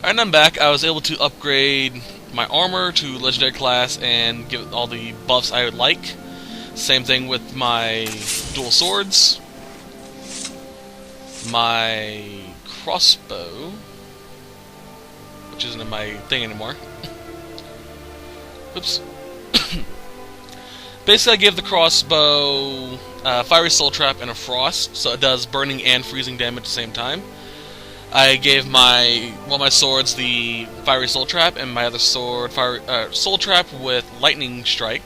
And I'm back. I was able to upgrade my armor to legendary class and give it all the buffs I would like. Same thing with my dual swords. My crossbow, which isn't in my thing anymore. Oops. Basically, I gave the crossbow Fiery Soul Trap and a Frost, so it does burning and freezing damage at the same time. I gave my swords the Fiery Soul Trap, and my other sword Soul Trap with Lightning Strike.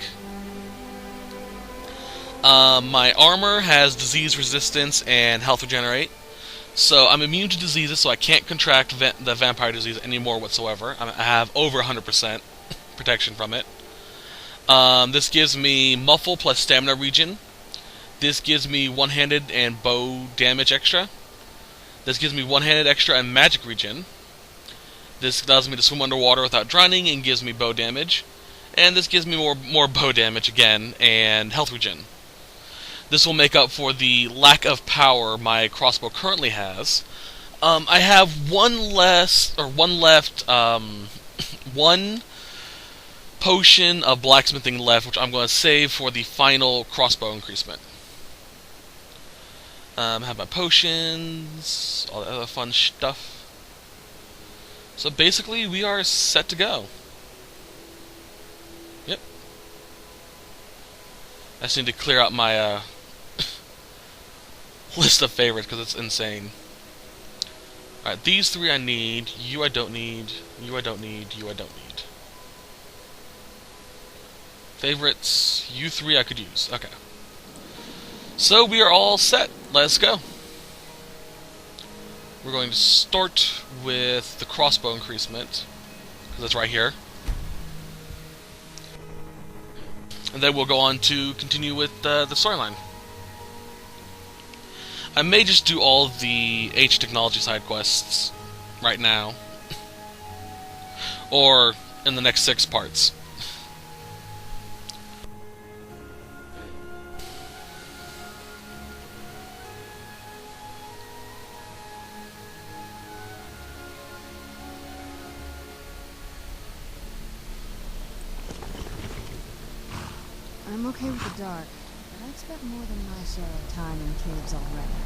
My armor has disease resistance and health regenerate, so I'm immune to diseases, so I can't contract the vampire disease anymore whatsoever. I have over 100% protection from it. This gives me Muffle plus Stamina regen. This gives me one-handed and bow damage extra. This gives me one-handed extra and magic regen. This allows me to swim underwater without drowning and gives me bow damage. And this gives me more bow damage again and health regen. This will make up for the lack of power my crossbow currently has. I have one potion of blacksmithing left, which I'm going to save for the final crossbow increasement. I have my potions, all the other fun stuff. So basically, we are set to go. Yep. I just need to clear out my list of favorites because it's insane. Alright, these three I need. You I don't need. You I don't need. You I don't need. Favorites. You three I could use. Okay. So we are all set. Let's go. We're going to start with the crossbow increasement, because it's right here. And then we'll go on to continue with the storyline. I may just do all of the H technology side quests right now, or in the next 6 parts. I'm okay with the dark, but I've spent more than my share of time in caves already.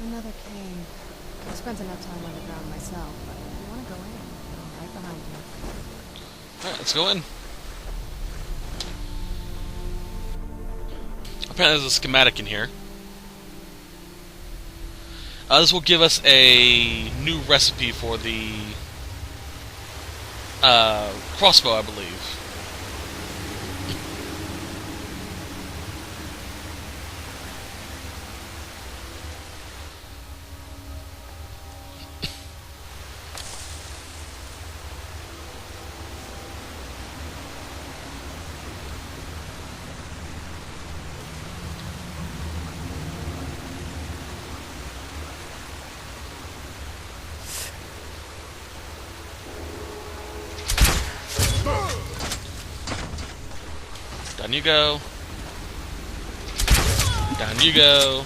Another cave. I've spent enough time underground myself, but if you want to go in, I'm right behind you. Alright, let's go in. Apparently there's a schematic in here. This will give us a new recipe for the crossbow, I believe. Down you go. Down you go.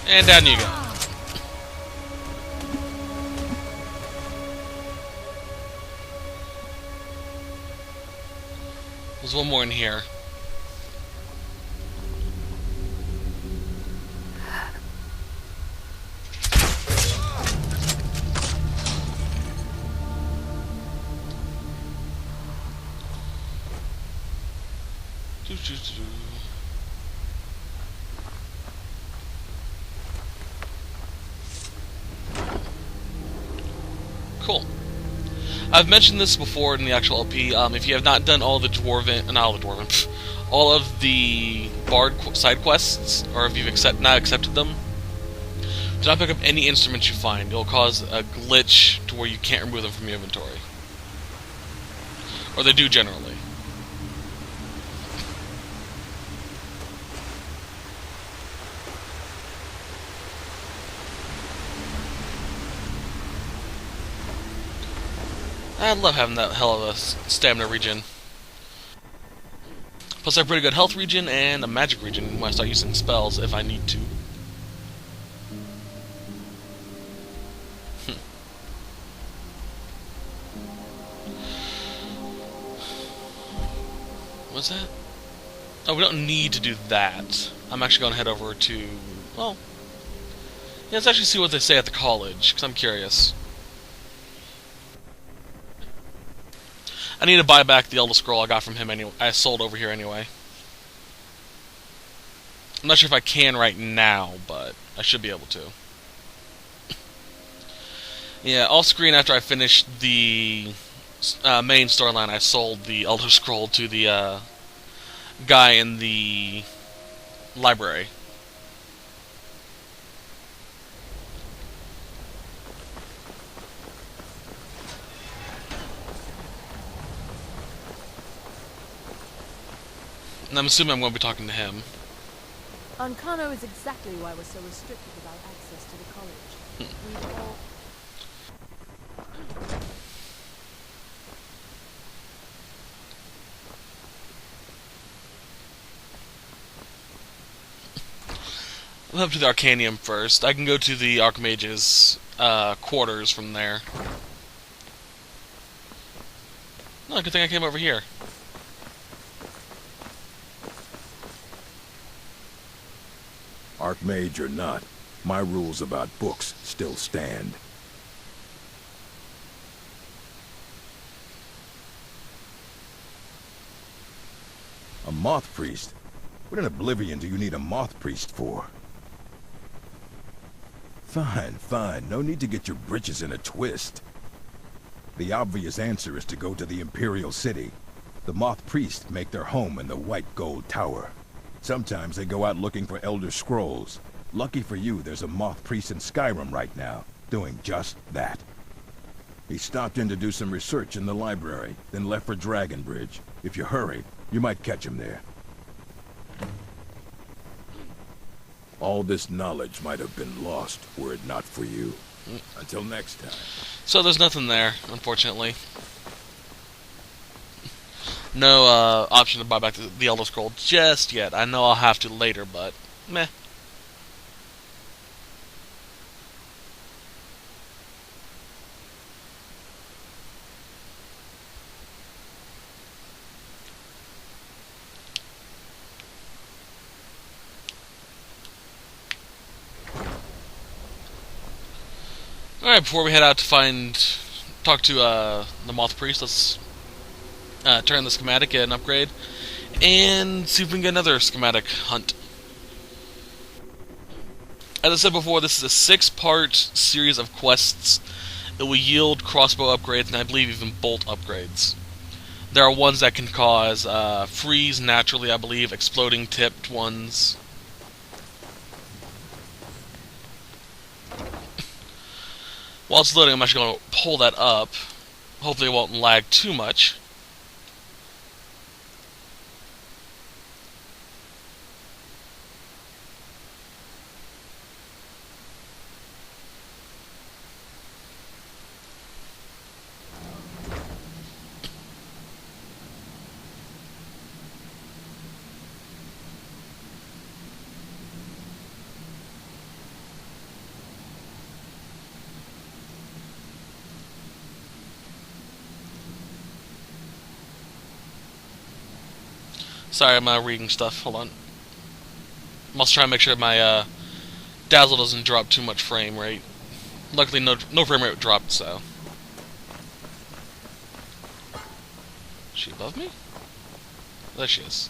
And down you go. There's one more in here. Cool. I've mentioned this before in the actual LP. If you have not done all the all of the Bard side quests, or if you've not accepted them, do not pick up any instruments you find. It will cause a glitch to where you can't remove them from your inventory. Or they do generally. I love having that hell of a stamina regen. Plus I have pretty good health regen and a magic regen when I start using spells if I need to. What's that? Oh, we don't need to do that. I'm actually going to head over to... Well... Yeah, let's actually see what they say at the college, because I'm curious. I need to buy back the Elder Scroll I got from him anyway. I sold over here anyway. I'm not sure if I can right now, but I should be able to. Yeah, off screen after I finished the main storyline, I sold the Elder Scroll to the guy in the library. And I'm assuming I'm going to be talking to him. Ancano is exactly why we're so restricted about access to the college. We've all... I'll head up to the Arcanium first. I can go to the Archmage's quarters from there. No, good thing I came over here. Archmage or not, my rules about books still stand. A moth priest? What in oblivion do you need a moth priest for? Fine, fine. No need to get your britches in a twist. The obvious answer is to go to the Imperial City. The moth priests make their home in the White Gold Tower. Sometimes they go out looking for Elder Scrolls. Lucky for you, there's a moth priest in Skyrim right now, doing just that. He stopped in to do some research in the library, then left for Dragonbridge. If you hurry, you might catch him there. All this knowledge might have been lost were it not for you. Until next time. So there's nothing there, unfortunately. No option to buy back the Elder Scroll just yet. I know I'll have to later, but meh. Alright, before we head out to talk to the Moth Priest, let's turn the schematic, get an upgrade, and see if we can get another schematic hunt. As I said before, this is a 6-part series of quests. It will yield crossbow upgrades, and I believe even bolt upgrades. There are ones that can cause freeze naturally, I believe, exploding tipped ones. While it's loading, I'm actually going to pull that up. Hopefully it won't lag too much. Sorry, I'm reading stuff. Hold on. I'm also trying to make sure my dazzle doesn't drop too much frame rate. Luckily, no frame rate dropped, so. Is she above me? There she is.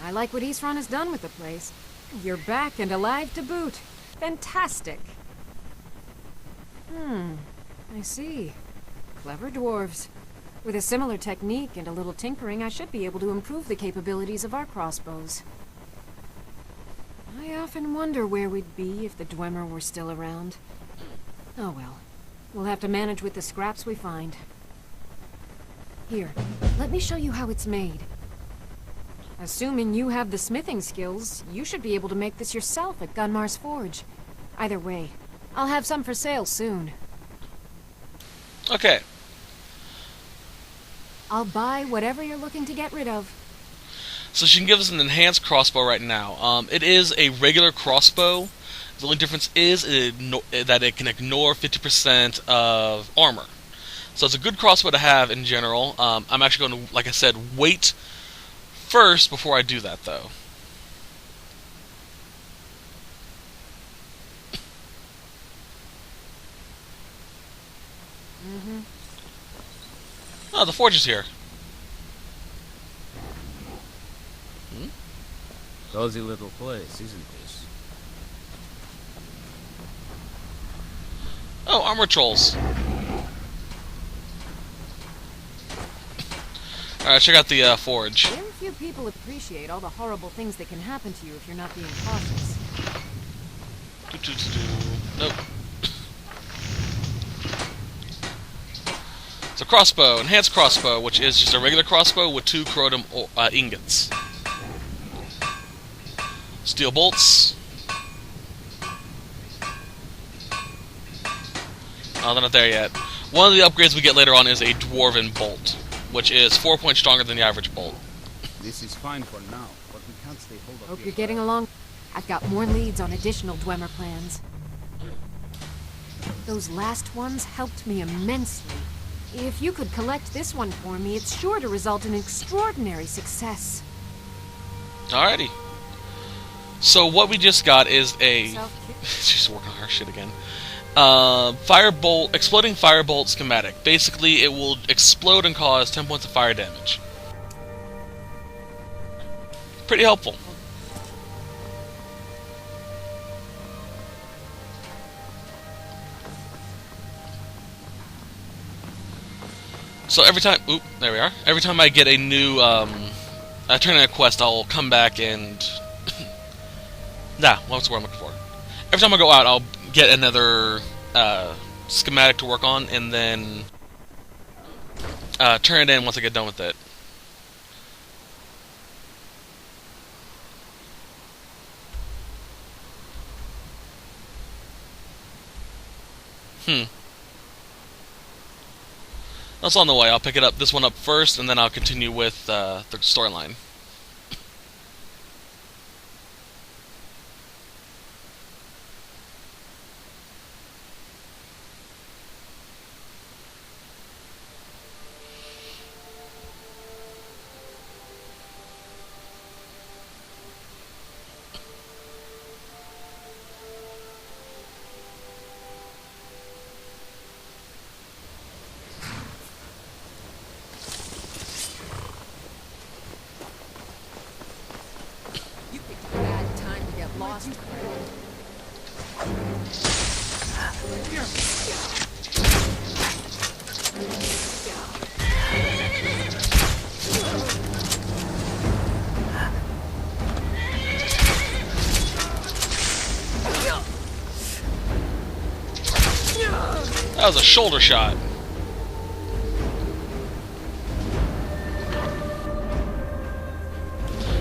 I like what Eastron has done with the place. You're back and alive to boot. Fantastic. I see. Clever dwarves. With a similar technique and a little tinkering, I should be able to improve the capabilities of our crossbows. I often wonder where we'd be if the Dwemer were still around. Oh well. We'll have to manage with the scraps we find. Here, let me show you how it's made. Assuming you have the smithing skills, you should be able to make this yourself at Gunmar's Forge. Either way, I'll have some for sale soon. Okay. I'll buy whatever you're looking to get rid of. So she can give us an enhanced crossbow right now. It is a regular crossbow. The only difference is that it can ignore 50% of armor. So it's a good crossbow to have in general. I'm actually going to, like I said, wait first before I do that, though. Oh, the forge is here. Cozy little place, isn't this? Oh, armor trolls. Alright, check out the forge. Very few people appreciate all the horrible things that can happen to you if you're not being cautious. Nope. It's a crossbow, enhanced crossbow, which is just a regular crossbow with 2 corundum ingots. Steel bolts. Oh, they're not there yet. One of the upgrades we get later on is a dwarven bolt, which is 4 points stronger than the average bolt. This is fine for now, but we can't stay hold of. Hope you're getting along. I've got more leads on additional Dwemer plans. Those last ones helped me immensely. If you could collect this one for me, it's sure to result in extraordinary success. Alrighty. So what we just got is a... She's working on her shit again. Exploding firebolt schematic. Basically, it will explode and cause 10 points of fire damage. Pretty helpful. So every time... Oop, there we are. Every time I get a new... I turn in a quest, I'll come back and... what's the word I'm looking for? Every time I go out, I'll get another schematic to work on, and then turn it in once I get done with it. That's on the way. I'll pick this one up first, and then I'll continue with the storyline. Bad time to get lost. That was a shoulder shot.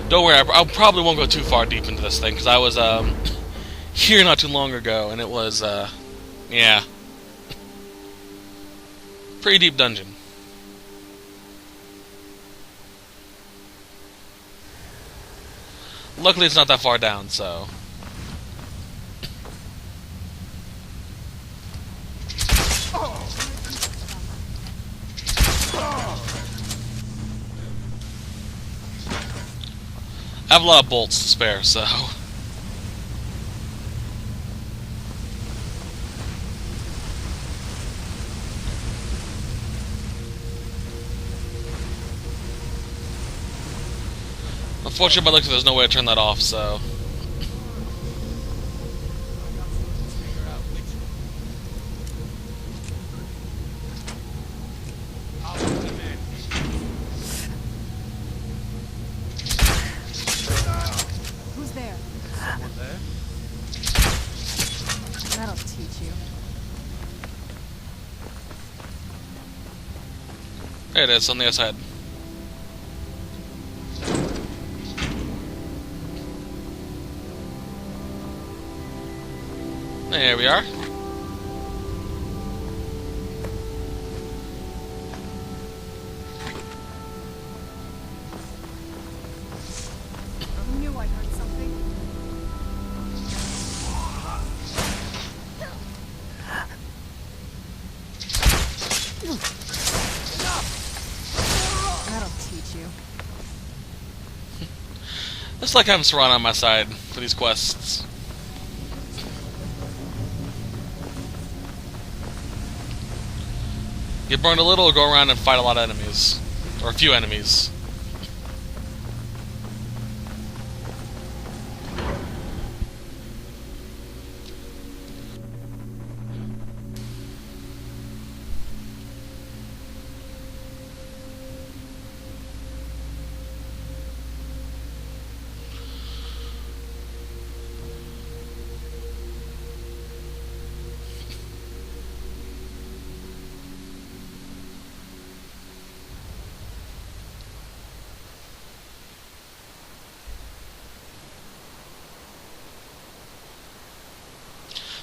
Don't worry, I probably won't go too far deep into this thing, because I was here not too long ago, and it was, yeah. Pretty deep dungeon. Luckily it's not that far down, so... I have a lot of bolts to spare, so... Unfortunately, by the looks of it, there's no way to turn that off, so... Who's there? Someone there? That'll teach you. There it is, on the other side. There we are. I knew I heard something. That'll teach you. It's like having Saran on my side for these quests. Get burned a little, go around and fight a lot of enemies. Or a few enemies.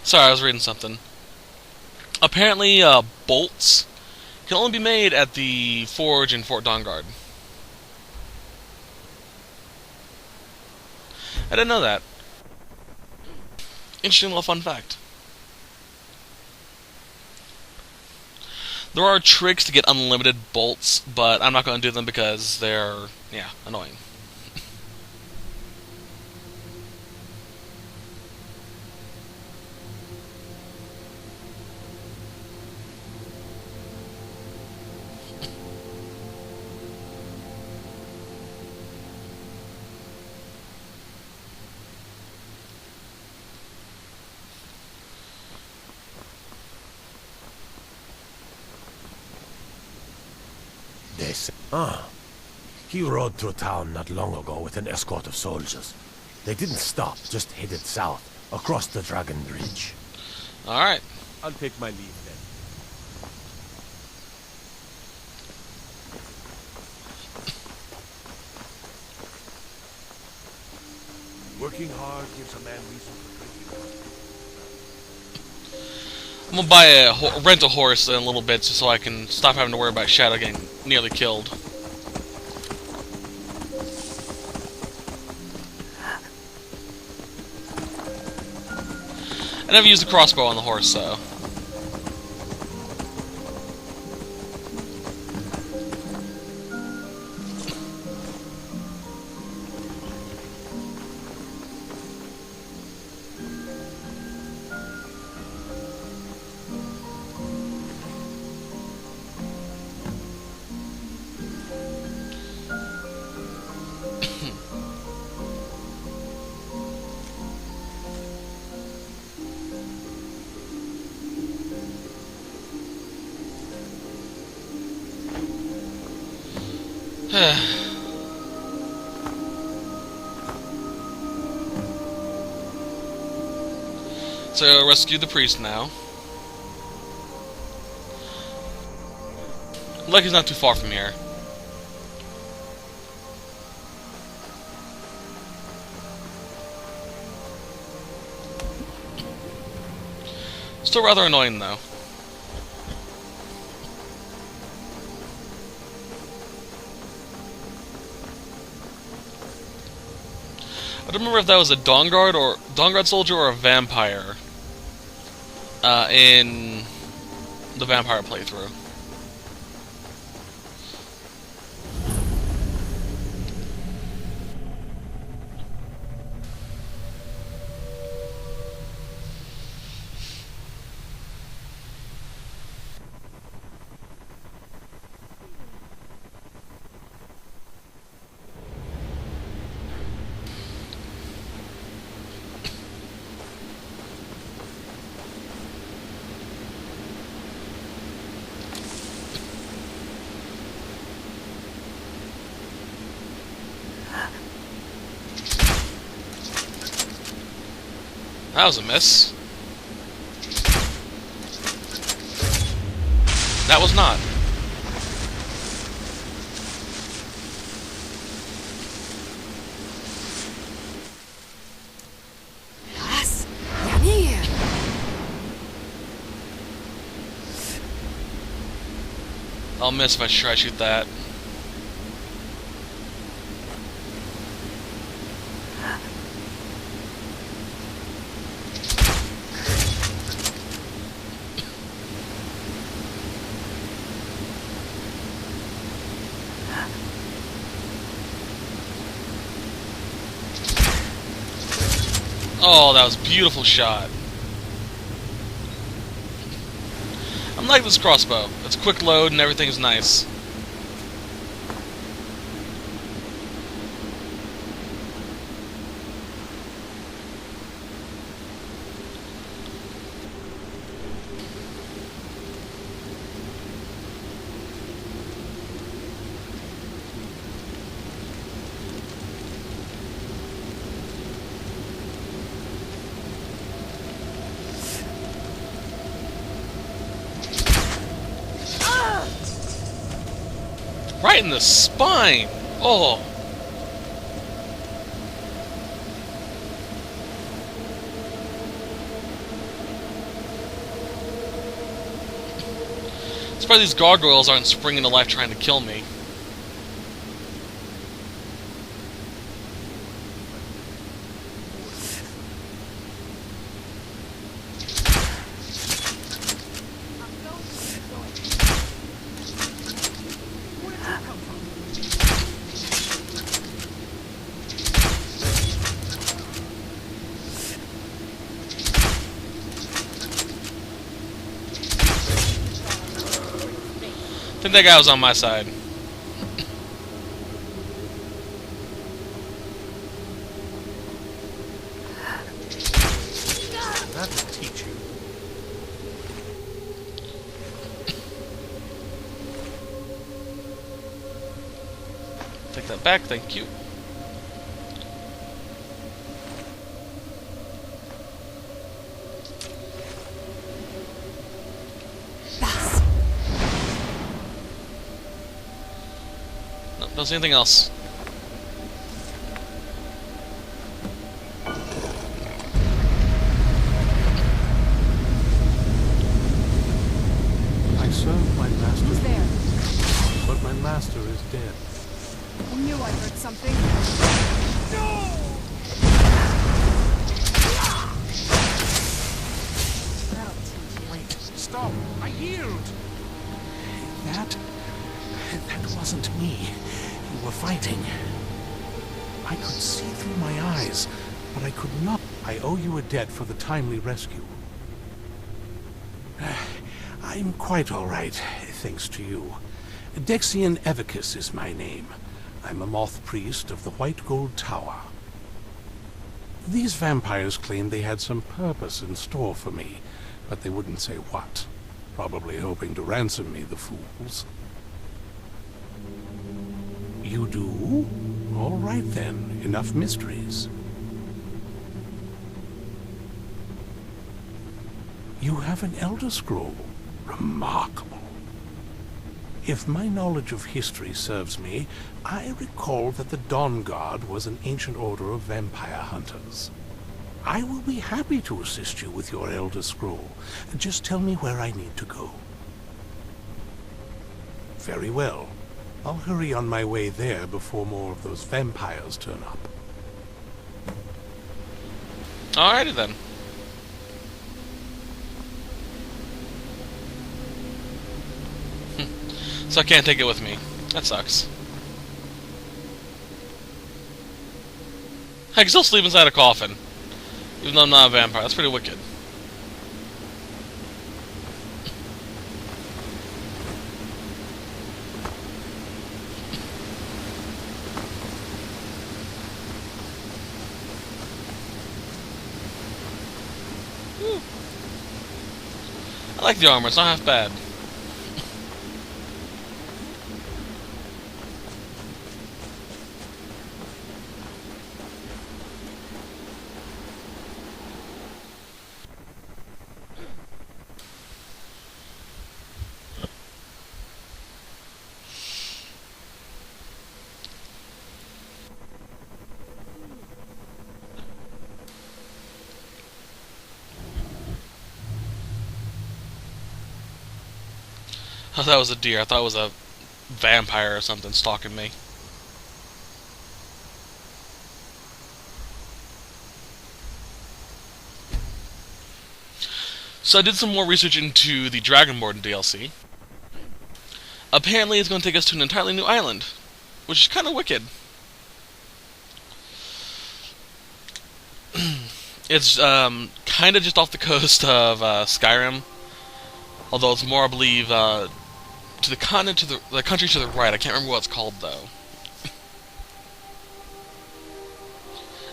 Sorry, I was reading something. Apparently, bolts can only be made at the forge in Fort Dawnguard. I didn't know that. Interesting little fun fact. There are tricks to get unlimited bolts, but I'm not going to do them because they're, yeah, annoying. He rode through town not long ago with an escort of soldiers. They didn't stop, just headed south, across the Dragon Bridge. Alright. I'll take my leave then. Working hard gives a man reason for drinking. I'm gonna buy a rent a horse in a little bit just so I can stop having to worry about Shadow getting nearly killed. I never used a crossbow on the horse, so. So rescue the priest now. Like he's not too far from here. Still rather annoying though. I don't remember if that was a Dawnguard soldier or a vampire in the vampire playthrough. That was a miss. That was not. Yes, Yanir. I'll miss if I try to shoot that. Oh, that was a beautiful shot. I'm like this crossbow. It's quick load and everything's nice. Right in the spine! Oh! It's probably these gargoyles aren't springing to life trying to kill me. I think that guy was on my side. That'll teach you. Take that back, thank you. Don't see anything else. I served my master. Who's there? But my master is dead. I knew I heard something. Wait, stop! I yield! That wasn't me. You were fighting. I could see through my eyes, but I could not. I owe you a debt for the timely rescue. I'm quite all right, thanks to you. Dexian Evicus is my name. I'm a moth priest of the White Gold Tower. These vampires claimed they had some purpose in store for me, but they wouldn't say what. Probably hoping to ransom me, the fools. You do? All right then, enough mysteries. You have an Elder Scroll. Remarkable. If my knowledge of history serves me, I recall that the Dawnguard was an ancient order of vampire hunters. I will be happy to assist you with your Elder Scroll. Just tell me where I need to go. Very well. I'll hurry on my way there before more of those vampires turn up. Alrighty then. So I can't take it with me. That sucks. I can still sleep inside a coffin, even though I'm not a vampire. That's pretty wicked. I like the armor, it's not half bad. Oh, that was a deer. I thought it was a vampire or something stalking me. So I did some more research into the Dawnguard DLC. Apparently it's going to take us to an entirely new island, which is kind of wicked. It's kind of just off the coast of Skyrim, although it's more, I believe, to the continent, to the country to the right. I can't remember what it's called, though.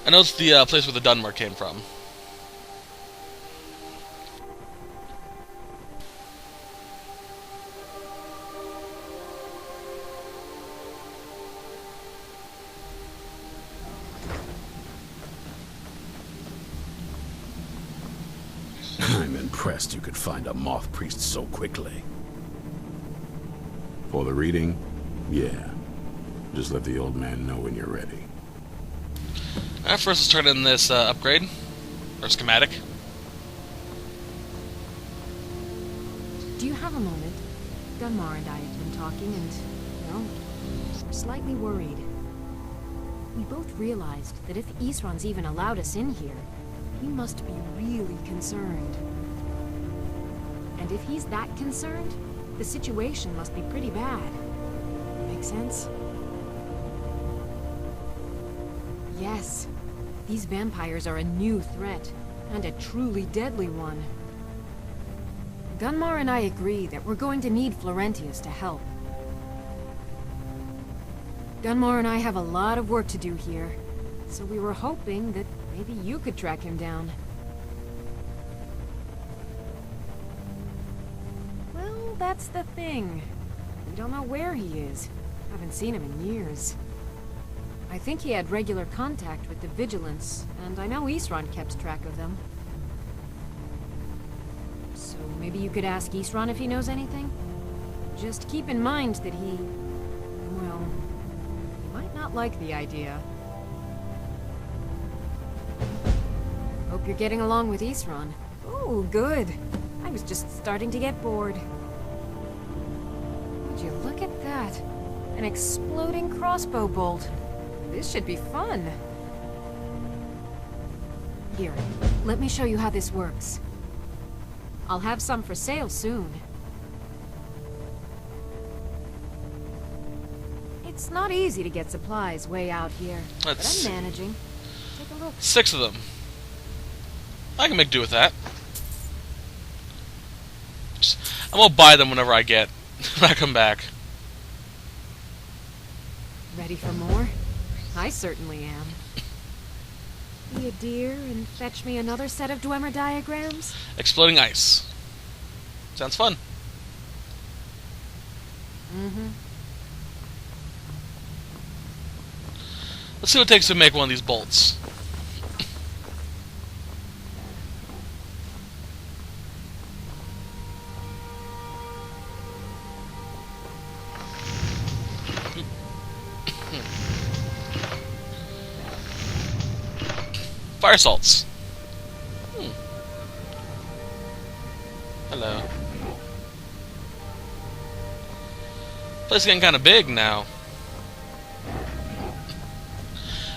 I know it's the place where the Dawnguard came from. I'm impressed you could find a moth priest so quickly. For the reading? Yeah. Just let the old man know when you're ready. Alright, first let's turn in this upgrade, or schematic. Do you have a moment? Gunmar and I have been talking and, well, we're slightly worried. We both realized that if Isran's even allowed us in here, we must be really concerned. And if he's that concerned, the situation must be pretty bad. Make sense? Yes. These vampires are a new threat, and a truly deadly one. Gunmar and I agree that we're going to need Florentius to help. Gunmar and I have a lot of work to do here, so we were hoping that maybe you could track him down. Well, that's the thing. We don't know where he is. Haven't seen him in years. I think he had regular contact with the Vigilance, and I know Isran kept track of them. So maybe you could ask Isran if he knows anything? Just keep in mind that he... well, he might not like the idea. Hope you're getting along with Isran. Oh, good. I was just starting to get bored. Would you look at that? An exploding crossbow bolt. This should be fun. Here, let me show you how this works. I'll have some for sale soon. It's not easy to get supplies way out here, but I'm managing. Take a look. 6 of them. I can make do with that. I'm gonna buy them whenever I come back. Ready for more? I certainly am. Be a dear and fetch me another set of Dwemer diagrams? Exploding ice. Sounds fun. Mm-hmm. Let's see what it takes to make one of these bolts. Fire salts. Hello. Place is getting kind of big now.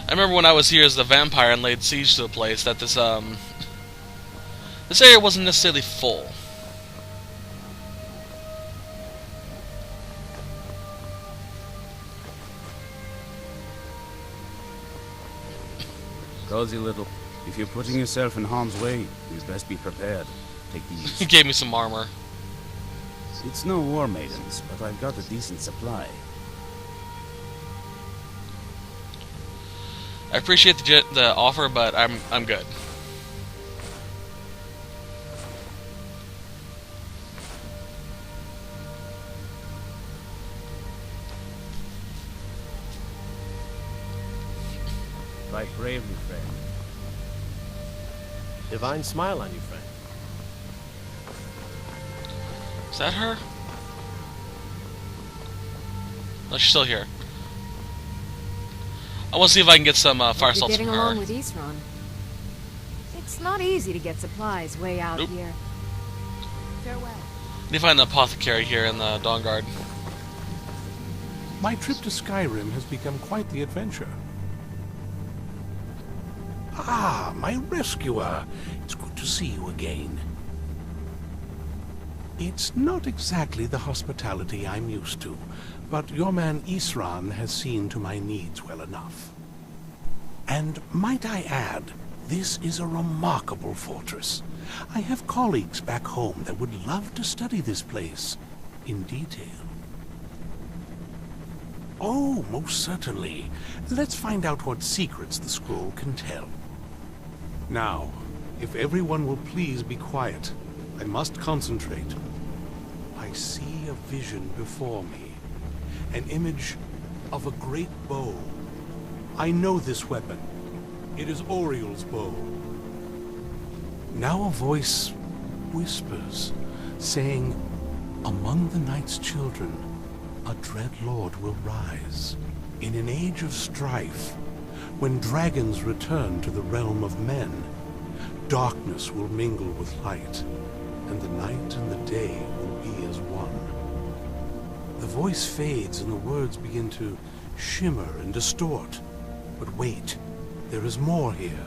I remember when I was here as the vampire and laid siege to the place that this area wasn't necessarily full. Cozy little. If you're putting yourself in harm's way, you best be prepared. Take these. He gave me some armor. It's no war maidens, but I've got a decent supply. I appreciate the offer, but I'm good. Fight bravely, friend. Divine smile on you, friend. Is that her? No, she's still here. I want to see if I can get some fire salts from getting her. along with Isran. It's not easy to get supplies way out Nope. here. Farewell. You find an apothecary here in the Dawnguard. My trip to Skyrim has become quite the adventure. Ah, my rescuer. It's good to see you again. It's not exactly the hospitality I'm used to, but your man Isran has seen to my needs well enough. And might I add, this is a remarkable fortress. I have colleagues back home that would love to study this place in detail. Oh, most certainly. Let's find out what secrets the scroll can tell. Now, if everyone will please be quiet, I must concentrate. I see a vision before me, an image of a great bow. I know this weapon. It is Oriel's bow. Now a voice whispers, saying, among the night's children, a dread lord will rise. In an age of strife, when dragons return to the realm of men, darkness will mingle with light, and the night and the day will be as one. The voice fades and the words begin to shimmer and distort. But wait, there is more here.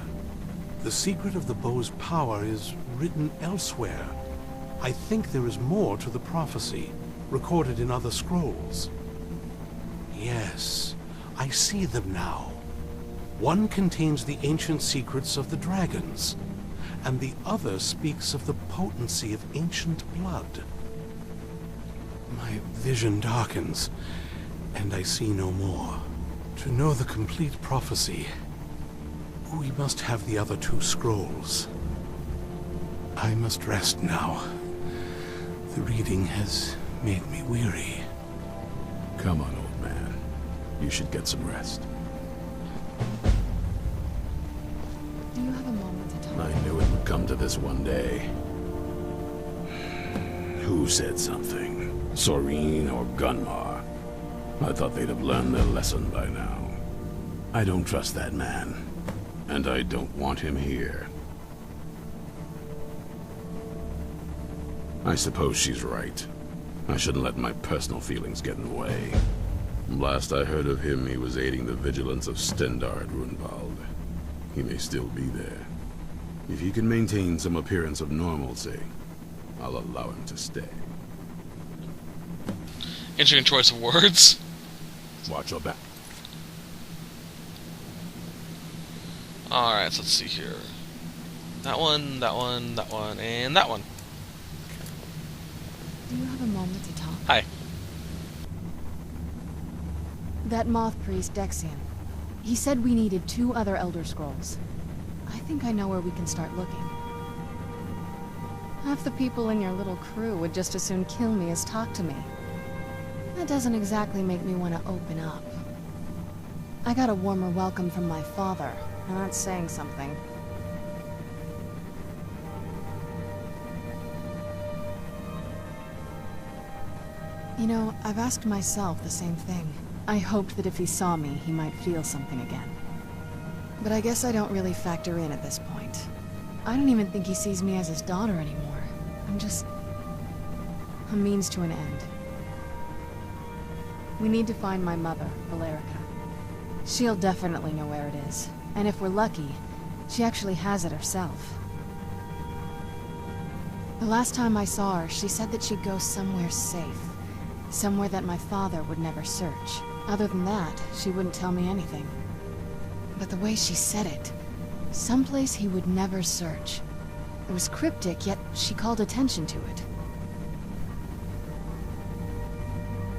The secret of the bow's power is written elsewhere. I think there is more to the prophecy, recorded in other scrolls. Yes, I see them now. One contains the ancient secrets of the dragons, and the other speaks of the potency of ancient blood. My vision darkens, and I see no more. To know the complete prophecy, we must have the other two scrolls. I must rest now. The reading has made me weary. Come on, old man. You should get some rest. Do you have a moment to talk? I knew it would come to this one day. Who said something? Soreen or Gunmar? I thought they'd have learned their lesson by now. I don't trust that man. And I don't want him here. I suppose she's right. I shouldn't let my personal feelings get in the way. Last I heard of him, he was aiding the vigilance of Stendard Runvald. He may still be there. If he can maintain some appearance of normalcy, I'll allow him to stay. Interesting choice of words. Watch your back. Alright, so let's see here. That one, that one, that one, and that one. Do you have a moment to talk? Hi. That moth priest, Dexian. He said we needed 2 other Elder Scrolls. I think I know where we can start looking. Half the people in your little crew would just as soon kill me as talk to me. That doesn't exactly make me want to open up. I got a warmer welcome from my father, and that's saying something. You know, I've asked myself the same thing. I hoped that if he saw me, he might feel something again. But I guess I don't really factor in at this point. I don't even think he sees me as his daughter anymore. I'm just a means to an end. We need to find my mother, Valerica. She'll definitely know where it is. And if we're lucky, she actually has it herself. The last time I saw her, she said that she'd go somewhere safe. Somewhere that my father would never search. Other than that, she wouldn't tell me anything. But the way she said it, someplace he would never search. It was cryptic, yet she called attention to it.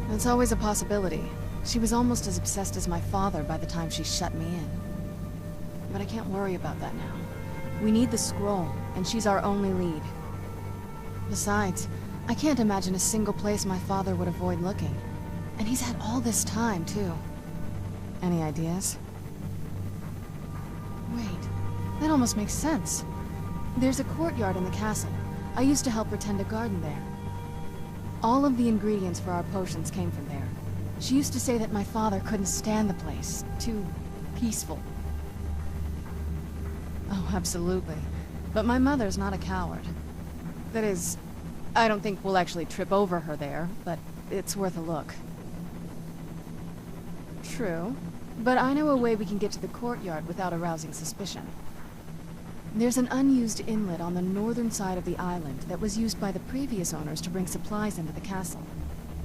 That's always a possibility. She was almost as obsessed as my father by the time she shut me in. But I can't worry about that now. We need the scroll, and she's our only lead. Besides, I can't imagine a single place my father would avoid looking. And he's had all this time, too. Any ideas? Wait, that almost makes sense. There's a courtyard in the castle. I used to help her tend a garden there. All of the ingredients for our potions came from there. She used to say that my father couldn't stand the place. Too peaceful. Oh, absolutely. But my mother's not a coward. That is, I don't think we'll actually trip over her there, but it's worth a look. True, but I know a way we can get to the courtyard without arousing suspicion. There's an unused inlet on the northern side of the island that was used by the previous owners to bring supplies into the castle.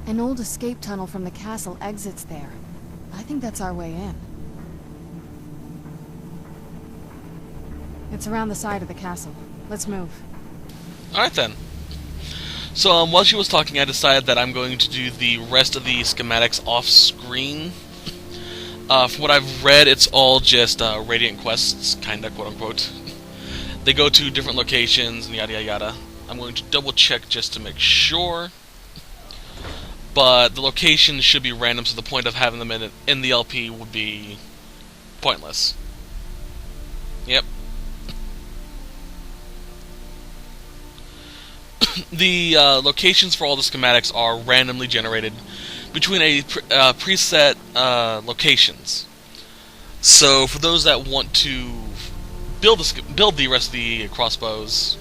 An old escape tunnel from the castle exits there. I think that's our way in. It's around the side of the castle. Let's move. Alright then. So while she was talking, I decided that I'm going to do the rest of the schematics off-screen. From what I've read, it's all just Radiant quests, kinda, quote-unquote. They go to different locations, and yada yada yada. I'm going to double-check just to make sure. But the locations should be random, so the point of having them in the LP would be pointless. Yep. The locations for all the schematics are randomly generated between a preset locations. So for those that want to build the rest of the crossbows,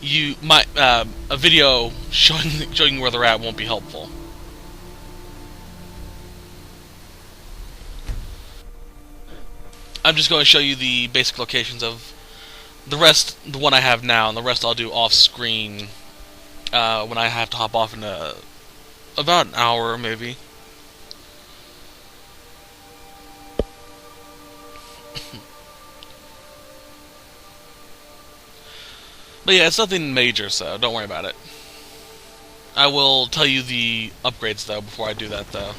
a video showing where they're at won't be helpful. I'm just going to show you the basic locations of the rest, the one I have now, and the rest I'll do off-screen when I have to hop off in about an hour, maybe. But yeah, it's nothing major, so don't worry about it. I will tell you the upgrades, though, before I do that, though.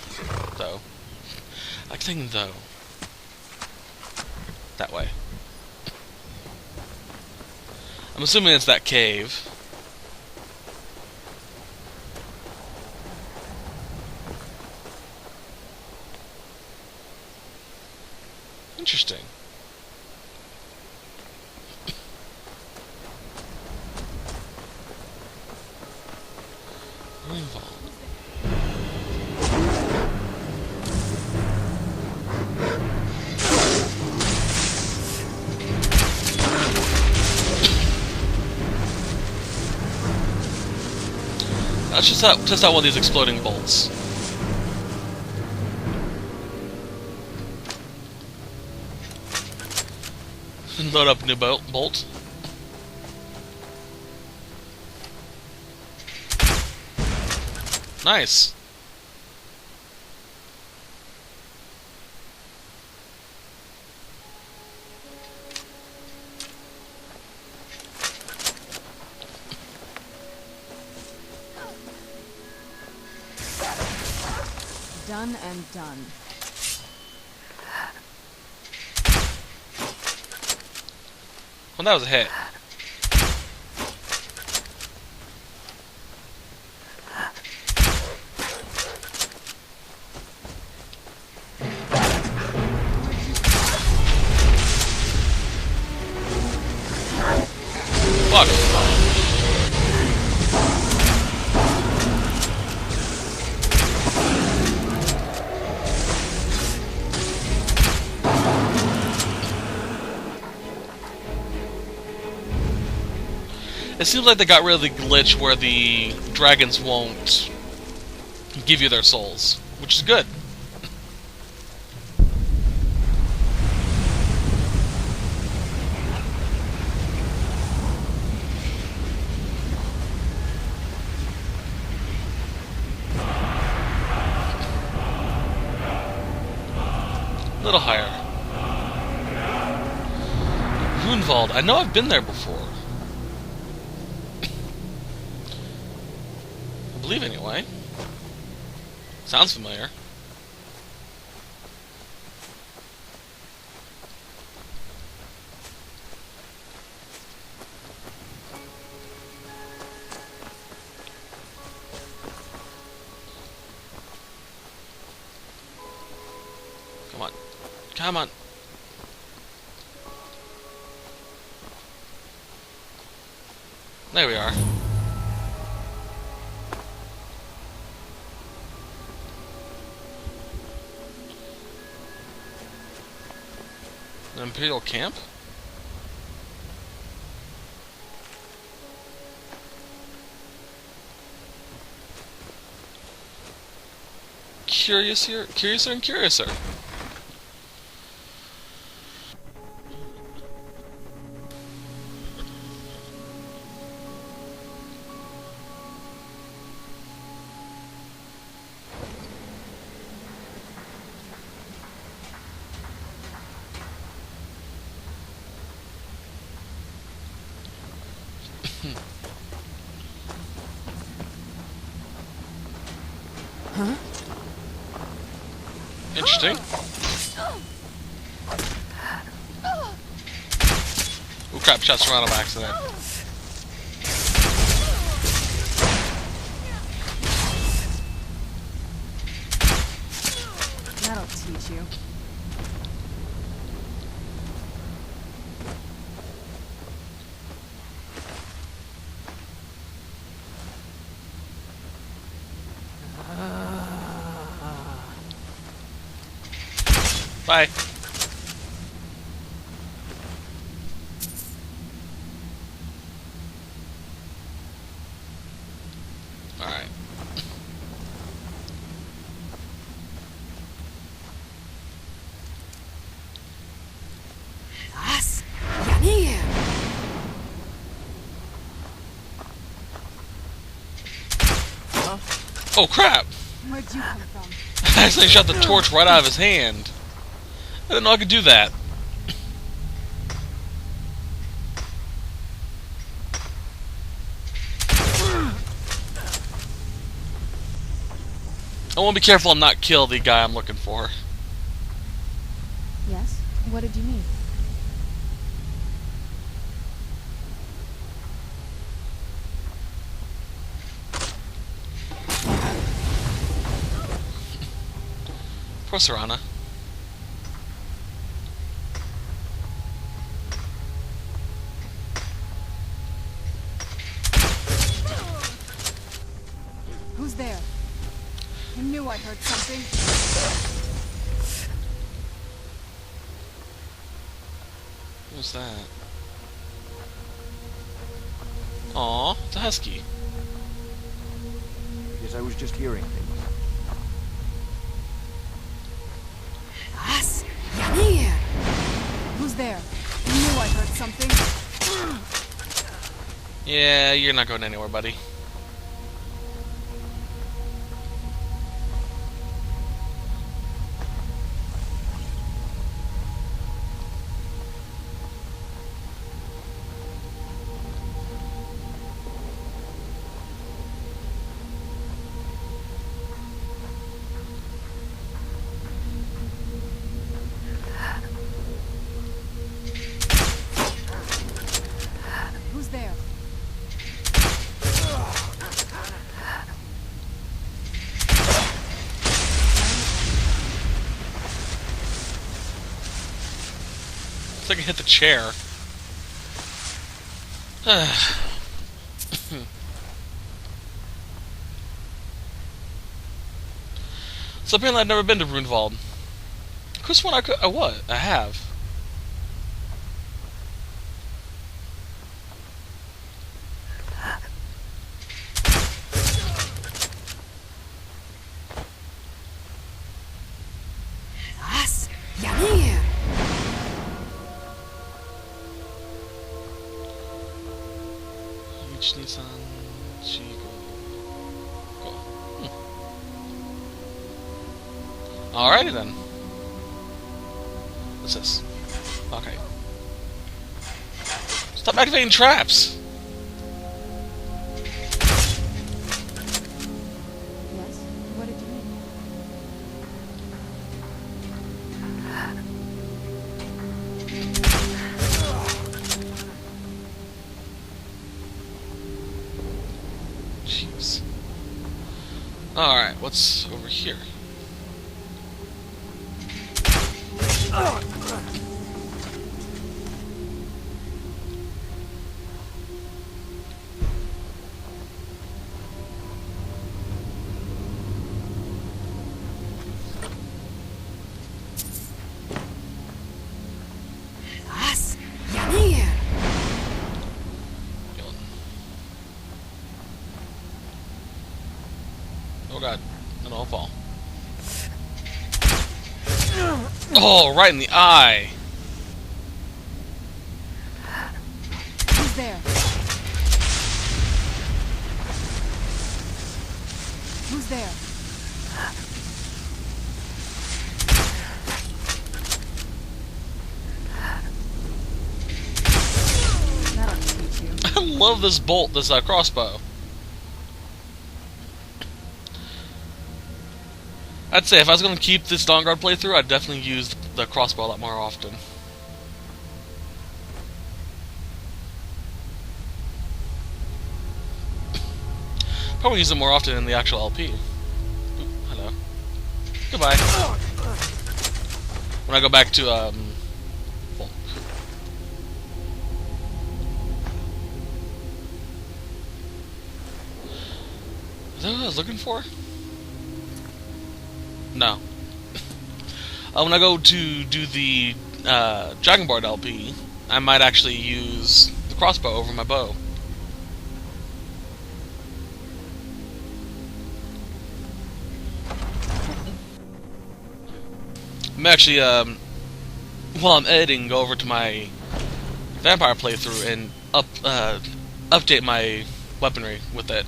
I think, though. That way. I'm assuming it's that cave. Interesting. Let's just test out one of these exploding bolts. Load up a new bolt. Nice. Done and done. Well, that was a hit. Fuck. It seems like they got rid of the glitch where the dragons won't give you their souls, which is good. A little higher. Runewald, I know I've been there before. I believe anyway. Sounds familiar. Come on. Come on. There we are. An Imperial camp? curiouser and curiouser. Huh? Interesting. Oh crap, shot Serrano by accident. That'll teach you. Bye. Alright. Oh crap! Where'd you come from? I accidentally shot the torch right out of his hand. I didn't know I could do that. I want to be careful and not kill the guy I'm looking for. Yes? What did you need? Poor Serrana. Who's there? I knew I heard something. What's that? Aw, it's a husky. Because I was just hearing things. Who's there? I knew I heard something. Yeah, you're not going anywhere, buddy. Who's there? Looks like I hit the chair. So apparently I've never been to Runewald. Chris, one I have. Nissan Shikyo. Cool. Alrighty then. What's this? Okay. Stop activating traps! Yes? What did you need? Jeez. Alright, what's over here? Oh god, no, I'll fall. Oh, right in the eye. Who's there? Who's there? That'll teach you. I love this bolt, this crossbow. I'd say if I was going to keep this Dawnguard playthrough, I'd definitely use the crossbow a lot more often. Probably use it more often in the actual LP. Ooh, hello. Goodbye. When I go back to, Volk. Is that what I was looking for? No. When I go to do the Dawnguard LP, I might actually use the crossbow over my bow. I'm actually, while I'm editing, go over to my vampire playthrough and update my weaponry with it.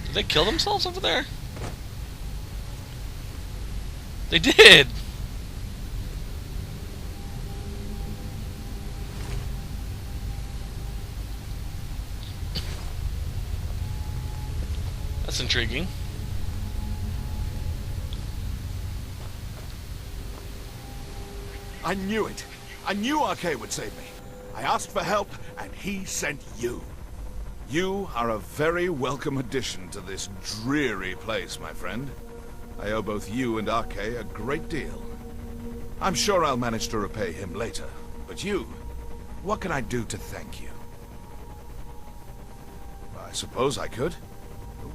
Did they kill themselves over there? They did! That's intriguing. I knew it. I knew RK would save me. I asked for help, and he sent you. You are a very welcome addition to this dreary place, my friend. I owe both you and RK a great deal. I'm sure I'll manage to repay him later. But you, what can I do to thank you? I suppose I could.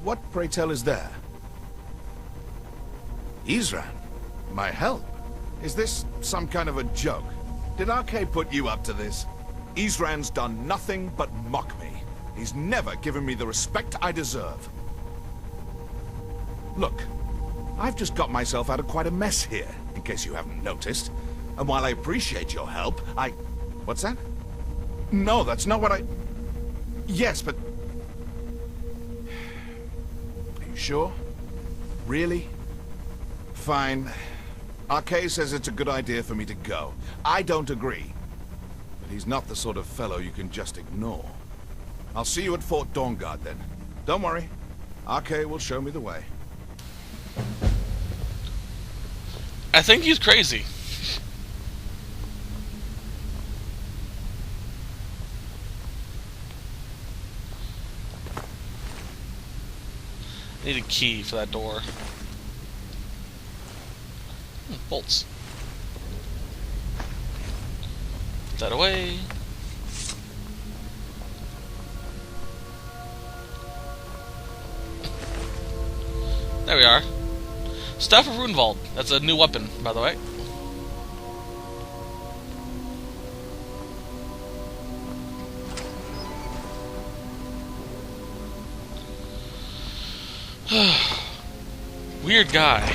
What, pray tell, is there? Isran? My help? Is this some kind of a joke? Did RK put you up to this? Isran's done nothing but mock me. He's never given me the respect I deserve. Look, I've just got myself out of quite a mess here, in case you haven't noticed. And while I appreciate your help, What's that? No, that's not what I... Yes, but... Are you sure? Really? Fine. RK says it's a good idea for me to go. I don't agree. But he's not the sort of fellow you can just ignore. I'll see you at Fort Dawnguard then. Don't worry. RK will show me the way. I think he's crazy. I need a key for that door. Bolts. Put that away. There we are. Staff of Runewald. That's a new weapon, by the way. Weird guy.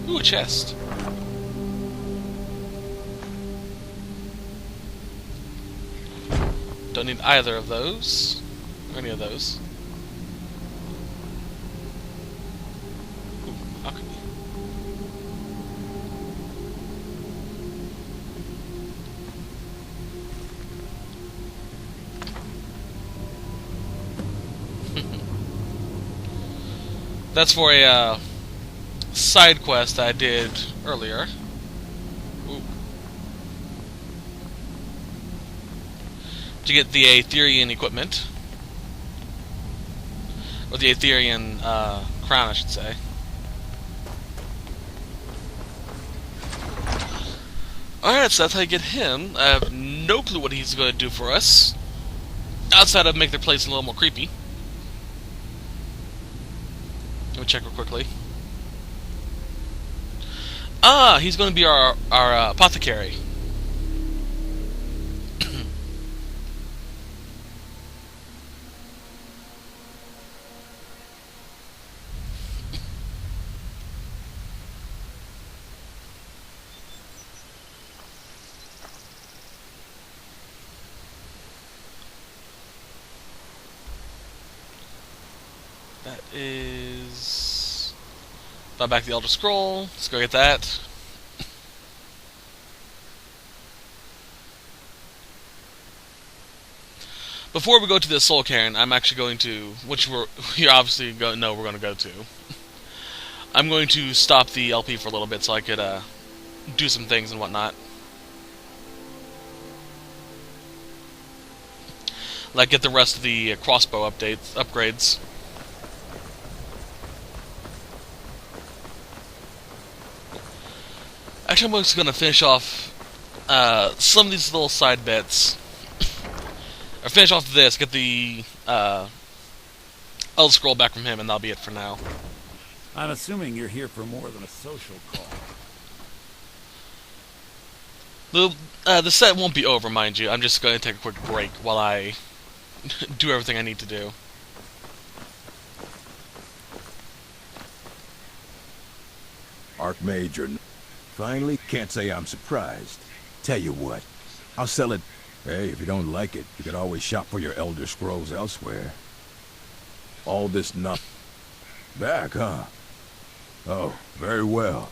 Ooh, a chest. Don't need either of those. Or any of those. Ooh, alchemy. That's for a side quest I did earlier. Ooh. To get the Aetherian equipment. Or the Aetherian crown, I should say. Alright, so that's how you get him. I have no clue what he's going to do for us. Outside of make their place a little more creepy. Let me check real quickly. Ah, he's going to be our apothecary. That is... Buy back the Elder Scroll. Let's go get that. Before we go to the Soul Cairn, I'm actually going to, which you're obviously going to know we're going to go to. I'm going to stop the LP for a little bit so I could do some things and whatnot. Like get the rest of the crossbow upgrades. Actually, I'm just going to finish off some of these little side bits. Or finish off this, get the Elder Scroll back from him, and that'll be it for now. I'm assuming you're here for more than a social call. The set won't be over, mind you. I'm just going to take a quick break while I do everything I need to do. Archmage, finally, can't say I'm surprised. Tell you what, I'll sell it. Hey, if you don't like it, you could always shop for your Elder Scrolls elsewhere. All this back, huh? Oh, very well.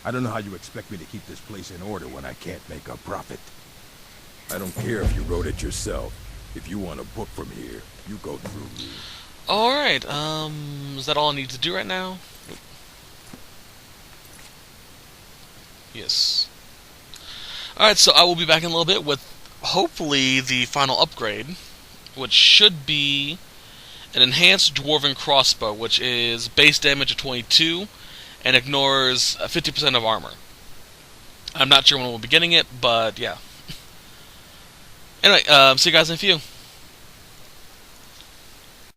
I don't know how you expect me to keep this place in order when I can't make a profit. I don't care if you wrote it yourself. If you want a book from here, you go through me. Alright, is that all I need to do right now? Yes. Alright, so I will be back in a little bit with hopefully the final upgrade, which should be an enhanced dwarven crossbow, which is base damage of 22 and ignores 50% of armor. I'm not sure when we'll be getting it, but yeah. Anyway, see you guys in a few.